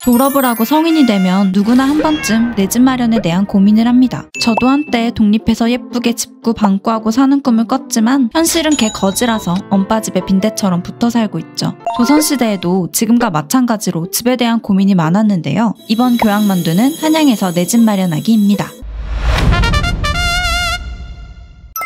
졸업을 하고 성인이 되면 누구나 한 번쯤 내 집 마련에 대한 고민을 합니다. 저도 한때 독립해서 예쁘게 집구 방구하고 사는 꿈을 꿨지만 현실은 개 거지라서 엄빠집에 빈대처럼 붙어 살고 있죠. 조선시대에도 지금과 마찬가지로 집에 대한 고민이 많았는데요. 이번 교양만두는 한양에서 내 집 마련하기입니다.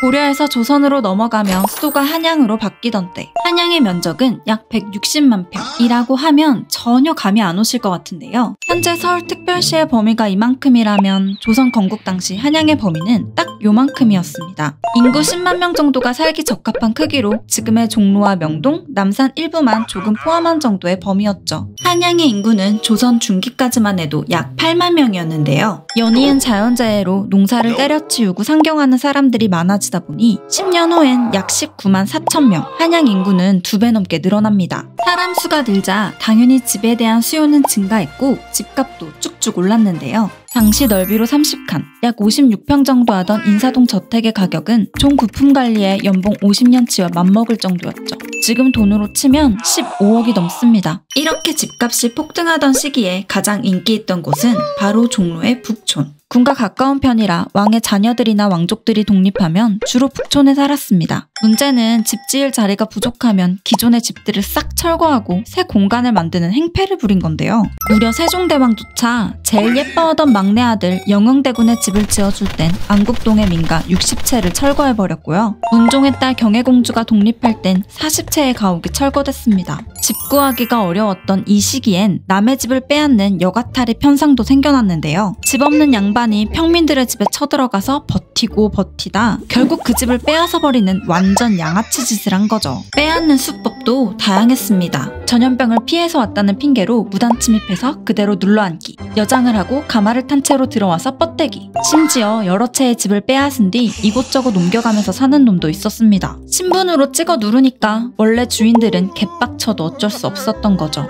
고려에서 조선으로 넘어가며 수도가 한양으로 바뀌던 때 한양의 면적은 약 160만 평이라고 하면 전혀 감이 안 오실 것 같은데요. 현재 서울특별시의 범위가 이만큼이라면 조선 건국 당시 한양의 범위는 딱 요만큼이었습니다. 인구 10만 명 정도가 살기 적합한 크기로 지금의 종로와 명동, 남산 일부만 조금 포함한 정도의 범위였죠. 한양의 인구는 조선 중기까지만 해도 약 8만 명이었는데요. 연이은 자연재해로 농사를 때려치우고 상경하는 사람들이 많아지다 보니 10년 후엔 약 19만 4천 명, 한양 인구는 2배 넘게 늘어납니다. 사람 수가 늘자 당연히 집에 대한 수요는 증가했고 집값도 쭉쭉 올랐는데요. 당시 넓이로 30칸, 약 56평 정도 하던 인사동 저택의 가격은 종 부품 관리에 연봉 50년치와 맞먹을 정도였죠. 지금 돈으로 치면 15억이 넘습니다. 이렇게 집값이 폭등하던 시기에 가장 인기 있던 곳은 바로 종로의 북촌. 군과 가까운 편이라 왕의 자녀들이나 왕족들이 독립하면 주로 북촌에 살았습니다. 문제는 집 지을 자리가 부족하면 기존의 집들을 싹 철거하고 새 공간을 만드는 행패를 부린 건데요. 무려 세종대왕조차 제일 예뻐하던 막내 아들 영흥대군의 집을 지어줄 땐 안국동의 민가 60채를 철거해버렸고요. 문종의 딸 경혜공주가 독립할 땐 40채의 가옥이 철거됐습니다. 집 구하기가 어려웠던 이 시기엔 남의 집을 빼앗는 여가탈의 편상도 생겨났는데요. 집 없는 양반이 평민들의 집에 쳐들어가서 버티고 버티다 결국 그 집을 빼앗아 버리는 완전 양아치 짓을 한 거죠. 빼앗는 수법도 다양했습니다. 전염병을 피해서 왔다는 핑계로 무단 침입해서 그대로 눌러앉기, 여장을 하고 가마를 탄 채로 들어와서 뻗대기, 심지어 여러 채의 집을 빼앗은 뒤 이곳저곳 옮겨가면서 사는 놈도 있었습니다. 신분으로 찍어 누르니까 원래 주인들은 개빡쳐도 어쩔 수 없었던 거죠.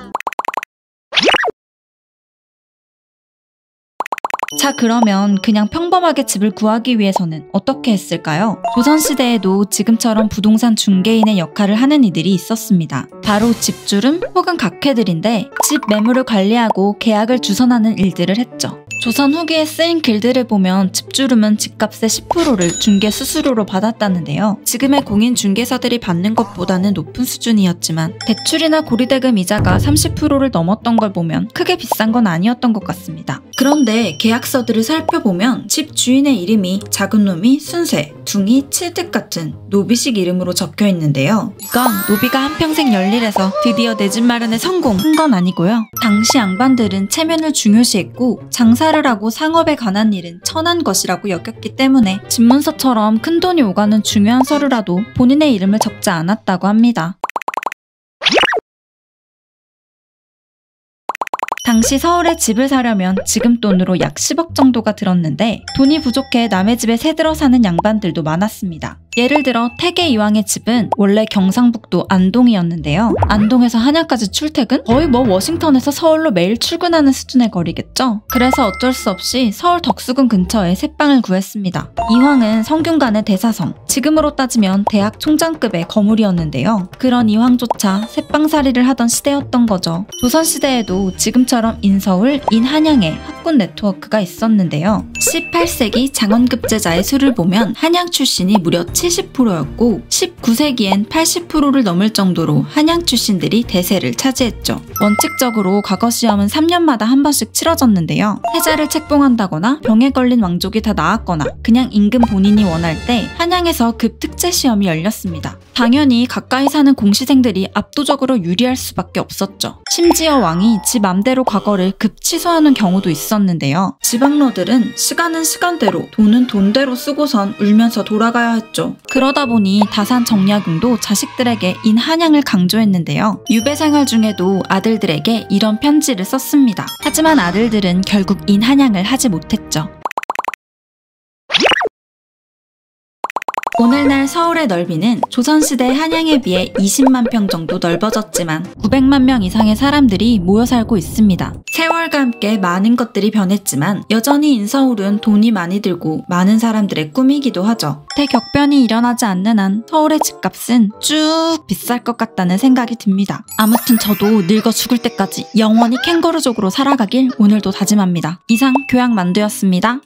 자, 그러면 그냥 평범하게 집을 구하기 위해서는 어떻게 했을까요? 조선시대에도 지금처럼 부동산 중개인의 역할을 하는 이들이 있었습니다. 바로 집주름 혹은 각회들인데 집 매물을 관리하고 계약을 주선하는 일들을 했죠. 조선 후기에 쓰인 글들을 보면 집주름은 집값의 10%를 중개 수수료로 받았다는데요. 지금의 공인 중개사들이 받는 것보다는 높은 수준이었지만 대출이나 고리대금 이자가 30%를 넘었던 걸 보면 크게 비싼 건 아니었던 것 같습니다. 그런데 계약서들을 살펴보면 집 주인의 이름이 작은 놈이 순세, 둥이, 칠득 같은 노비식 이름으로 적혀 있는데요. 이건 노비가 한평생 열일해서 드디어 내 집 마련에 성공한 건 아니고요. 당시 양반들은 체면을 중요시했고 장사를 하고 상업에 관한 일은 천한 것이라고 여겼기 때문에 집문서처럼 큰돈이 오가는 중요한 서류라도 본인의 이름을 적지 않았다고 합니다. 당시 서울에 집을 사려면 지금 돈으로 약 10억 정도가 들었는데 돈이 부족해 남의 집에 새들어 사는 양반들도 많았습니다. 예를 들어 태계 이왕의 집은 원래 경상북도 안동이었는데요. 안동에서 한양까지 출퇴근? 거의 워싱턴에서 서울로 매일 출근하는 수준의 거리겠죠? 그래서 어쩔 수 없이 서울 덕수궁 근처에 새방을 구했습니다. 이황은 성균관의 대사성, 지금으로 따지면 대학 총장급의 거물이었는데요. 그런 이황조차 새방살이를 하던 시대였던 거죠. 조선시대에도 지금처럼 인서울, 인한양에 학군 네트워크가 있었는데요. 18세기 장원급제자의 수를 보면 한양 출신이 무려 70%였고 19세기엔 80%를 넘을 정도로 한양 출신들이 대세를 차지했죠. 원칙적으로 과거 시험은 3년마다 한 번씩 치러졌는데요. 해자를 책봉한다거나 병에 걸린 왕족이 다 나았거나 그냥 임금 본인이 원할 때 한양에서 급 특제 시험이 열렸습니다. 당연히 가까이 사는 공시생들이 압도적으로 유리할 수밖에 없었죠. 심지어 왕이 지 맘대로 과거를 급 취소하는 경우도 있었는데요. 지방러들은 시간은 시간대로 돈은 돈대로 쓰고선 울면서 돌아가야 했죠. 그러다 보니 다산 정약용도 자식들에게 인한양을 강조했는데요. 유배 생활 중에도 아들들에게 이런 편지를 썼습니다. 하지만 아들들은 결국 인한양을 하지 못했죠. 오늘날 서울의 넓이는 조선시대 한양에 비해 20만 평 정도 넓어졌지만 900만 명 이상의 사람들이 모여 살고 있습니다. 세월 세월과 함께 많은 것들이 변했지만 여전히 인서울은 돈이 많이 들고 많은 사람들의 꿈이기도 하죠. 대격변이 일어나지 않는 한 서울의 집값은 쭉 비쌀 것 같다는 생각이 듭니다. 아무튼 저도 늙어 죽을 때까지 영원히 캥거루족으로 살아가길 오늘도 다짐합니다. 이상 교양만두였습니다.